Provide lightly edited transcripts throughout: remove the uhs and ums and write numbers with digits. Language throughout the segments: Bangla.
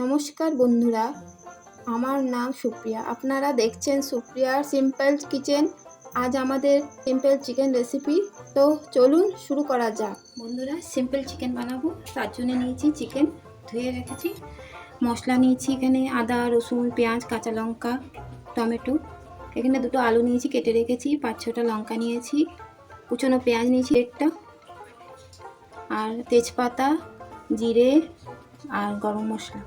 নমস্কার বন্ধুরা, আমার নাম সুপ্রিয়া। আপনারা দেখছেন সুপ্রিয়ার সিম্পল কিচেন। আজ আমাদের সিম্পল চিকেন রেসিপি। তো চলুন শুরু করা যাক। বন্ধুরা, সিম্পল চিকেন বানাবো, তার জন্য নিয়েছি চিকেন ধুয়ে রেখেছি। মশলা নিয়েছি এখানে আদা, রসুন, পেঁয়াজ, কাঁচা লঙ্কা, টমেটো। এখানে দুটো আলু নিয়েছি, কেটে রেখেছি। 5-6টা লঙ্কা নিয়েছি, কুচনো পেঁয়াজ নিয়েছি একটা, আর তেজপাতা, জিরে আর গরম মশলা।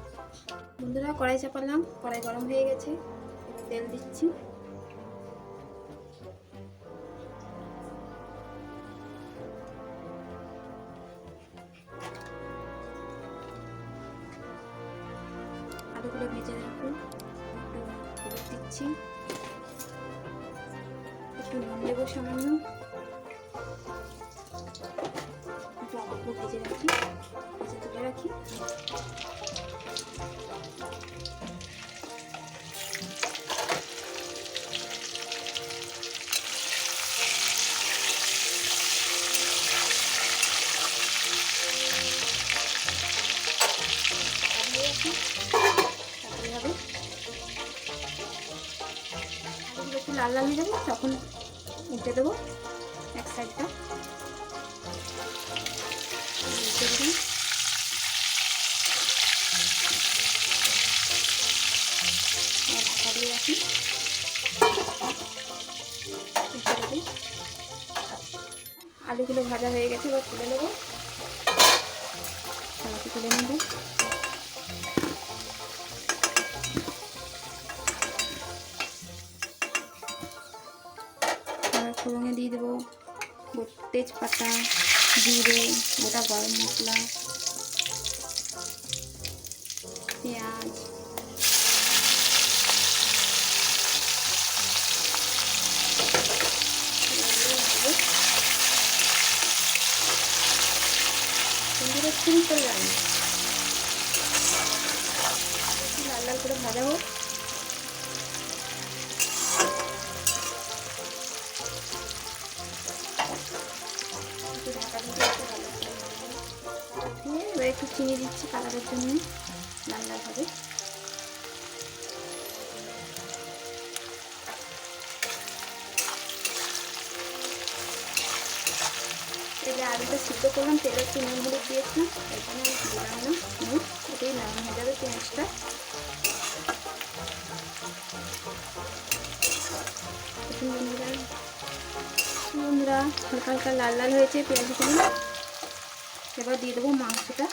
বন্ধুরা, কড়াই চাপালাম, কড়াই গরম হয়ে গেছে, তেল দিচ্ছি। আলুগুলো ভেজে রাখুন, একটু হলুদ দিচ্ছি, একটু নুন দেবো সামান্য, একটু অল্প ভেজে রাখি, ভেজে তুলে রাখি। তারপরে হবে আলুগুলো একটু লাল লাল হয়ে যাবে, তখন উল্টে দেবো এক সাইডটা। উল্টে দেবেন, ঢাকা দিয়ে রাখি। উল্টে দেবো। আলুগুলো ভাজা হয়ে গেছে, এবার তুলে নেবো, থালাতে তুলে নেবো। ফোড়নে দিয়ে দেবো তেজপাতা, জিরে, গোটা গরম মশলা, পেঁয়াজ, সুন্দর সিম্পল রান্না, লাল লাল করে ভাজা হোক। ঢাকা দিয়ে এবার একটু চিনি দিচ্ছি কালারের জন্য, লাল লাল হবে। এই যে আলুটা সিদ্ধ করলাম, তেলে একটু নুন হলুদ দিয়েছি, এখানে আমি দিলাম না নুন, এটাই নরম হয়ে যাবে পেঁয়াজটা। বন্ধুরা, হালকা হালকা লাল লাল হয়েছে পেঁয়াজগুলো। এবার দিয়ে দেবো মাংসটা।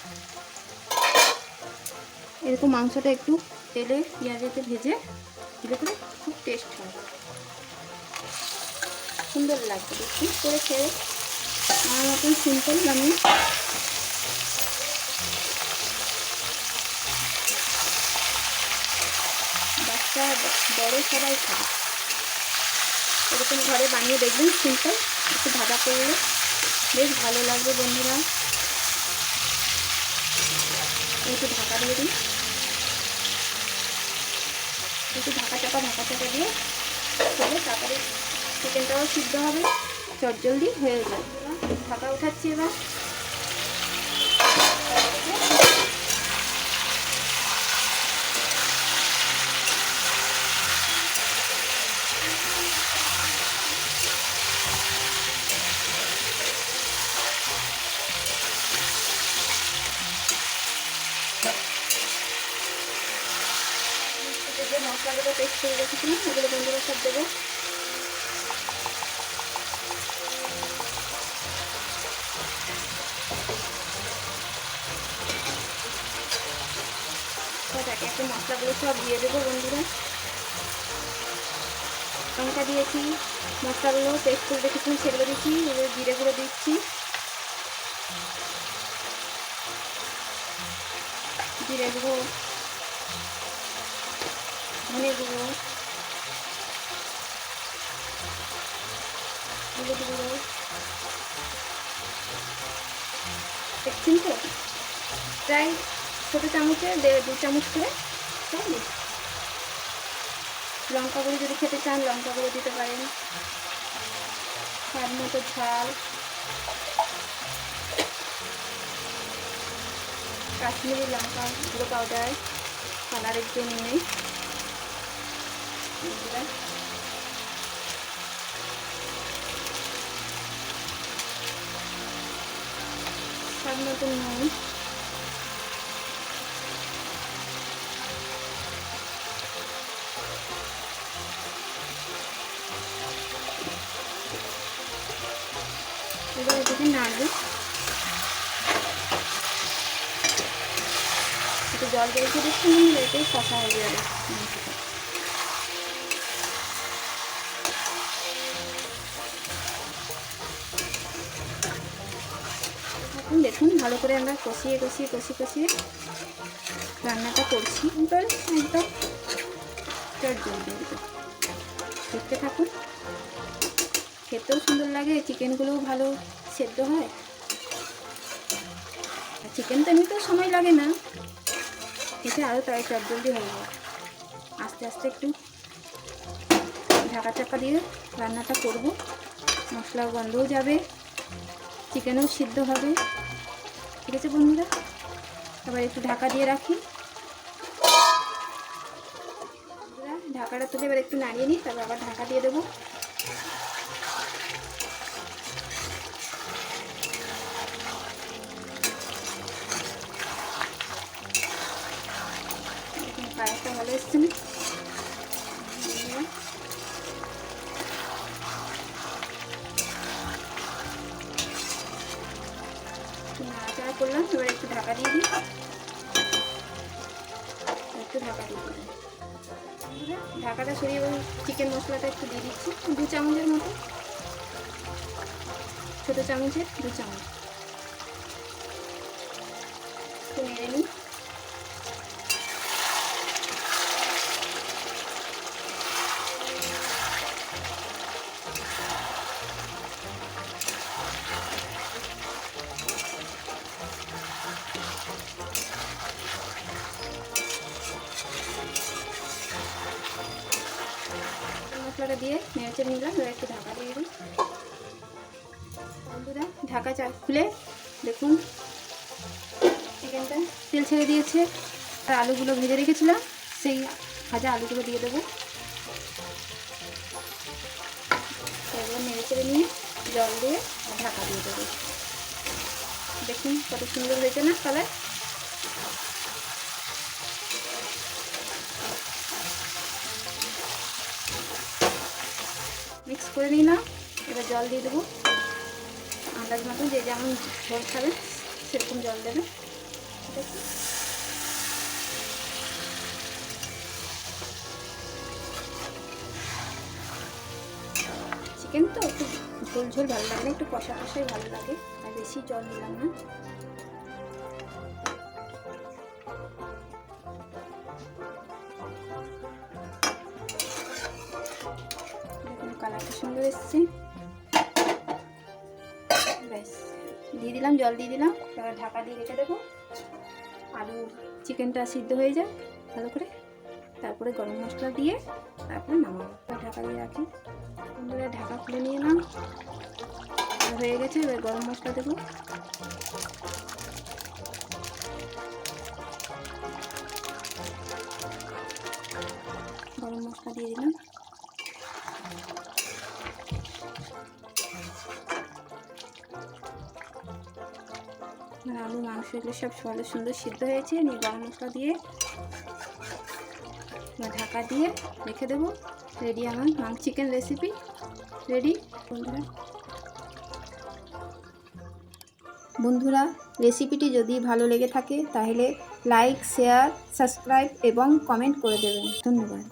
এরকম মাংসটা একটু তেলে পেঁয়াজেতে ভেজে দিলে করে খুব টেস্ট হয়, সুন্দর লাগবে। দেখুন করে খেয়ে আমার মতন সিম্পল আমি বাচ্চা বড় সবাই খাবে। এরকম ঘরে বানিয়ে দেখবেন, সিম্পল একটু ভাজা করলে বেশ ভালো লাগবে। বন্ধুরা, একটু ঢাকা দিয়ে দিই, একটু ঢাকা চাপা দিয়ে তাহলে তারপরে চিকেনটাও সিদ্ধ হবে, চটজলদি হয়ে যাবে। ঢাকা উঠাচ্ছি এবার। যে মশলাগুলো পেস্ট করে রেখেছিলাম ওগুলো বন্ধুরা সব দেবো। একে একে মশলাগুলো সব দিয়ে দেবো বন্ধুরা। লঙ্কা দিয়েছি, মশলাগুলো পেস্ট করে রেখেছিলাম সেগুলো দিচ্ছি, এবার জিরে গুঁড়ো দিচ্ছি, জিরে গুঁড়ো, ধনে গুঁড়ো, হলুদ গুঁড়ো। দেখছেন তো, প্রায় ছোটো চামচে 2 চামচ করে সব দিচ্ছি। লঙ্কা গুঁড়ো যদি খেতে চান লঙ্কা গুঁড়ো দিতে পারেন, স্বাদ মতো ঝাল, কাশ্মীরি লঙ্কা গুঁড়ো পাউডার, কালারের জন্যই। স্বাদ মতন নুন, এবার এটাকে নাড়বে। একটু জল বেরিয়ে দিচ্ছি, এটাই কষা হয়ে যাবে। এখন দেখুন ভালো করে আমরা কষিয়ে রান্নাটা করছি। একদম দেখতে থাকুন, খেতেও সুন্দর লাগে, চিকেনগুলোও ভালো সেদ্ধ হয়। চিকেন তো এমনিতেও সময় লাগে না, এতে আরও তাই চটজলদি হয়ে যায়। আস্তে আস্তে একটু ঢাকা চাপা দিয়ে রান্নাটা করব, মশলার গন্ধও যাবে, চিকেনও সিদ্ধ হবে। ঠিক আছে বন্ধুরা, আবার একটু ঢাকা দিয়ে রাখি। ঢাকাটা তুলে এবার একটু নাড়িয়ে নিই, তারপর আবার ঢাকা দিয়ে দেবো। কালারটা ভালো এসছে না? নাড়াচাড়া করলাম, এবার একটু ঢাকা দিয়ে দিই। ঢাকাটা সরিয়ে চিকেন মশলাটা একটু দিয়ে দিচ্ছি, 2 চামচের মতো, ছোটো চামচের 2 চামচ। একটু নেড়ে নিই। মশলাটা দিয়ে নেড়ে নিলাম, এবার একটু ঢাকা দিয়ে দিই। বন্ধুরা ঢাকা খুলে দেখুন চিকেনটা তেল ছেড়ে দিয়েছে। আর আলুগুলো ভেজে রেখেছিলাম, সেই ভাজা আলুগুলো দিয়ে দেবো। এবার নেড়ে চেড়ে নিয়ে জল দিয়ে ঢাকা দিয়ে দেবো। দেখুন কত সুন্দর হয়েছে না কালার। মিক্স করে নিলাম, এবার জল দিয়ে দেবো আন্দাজ মতো, যে যেমন ঝোল খাবে সেরকম জল দেবে। ঠিক আছে, চিকেন তো একটু ঝোল ঝোল ভালো লাগে না, একটু কষা কষাই ভালো লাগে, আর বেশি জল দিলাম না। দেখুন কালারটা সুন্দর এসছে। ব্যাস দিয়ে দিলাম, জল দিয়ে দিলাম, এবার ঢাকা দিয়ে রেখে দেবো। আলু চিকেনটা সিদ্ধ হয়ে যায় ভালো করে, তারপরে গরম মশলা দিয়ে তারপরে নামাবো। ঢাকা দিয়ে রাখি। বন্ধুরা ঢাকা খুলে নিয়ে নাম হয়ে গেছে, এবার গরম মশলা দেবো। গরম মশলা দিয়ে দিলাম। আলু মাংস এগুলো সব ভালো সুন্দর সিদ্ধ হয়েছে। নিয়ে গরম মশলা দিয়ে ঢাকা দিয়ে রেখে দেবো। রেডি আমার চিকেন রেসিপি রেডি। বন্ধুরা রেসিপিটি যদি ভালো লেগে থাকে তাহলে লাইক, শেয়ার, সাবস্ক্রাইব এবং কমেন্ট করে দেবেন। ধন্যবাদ।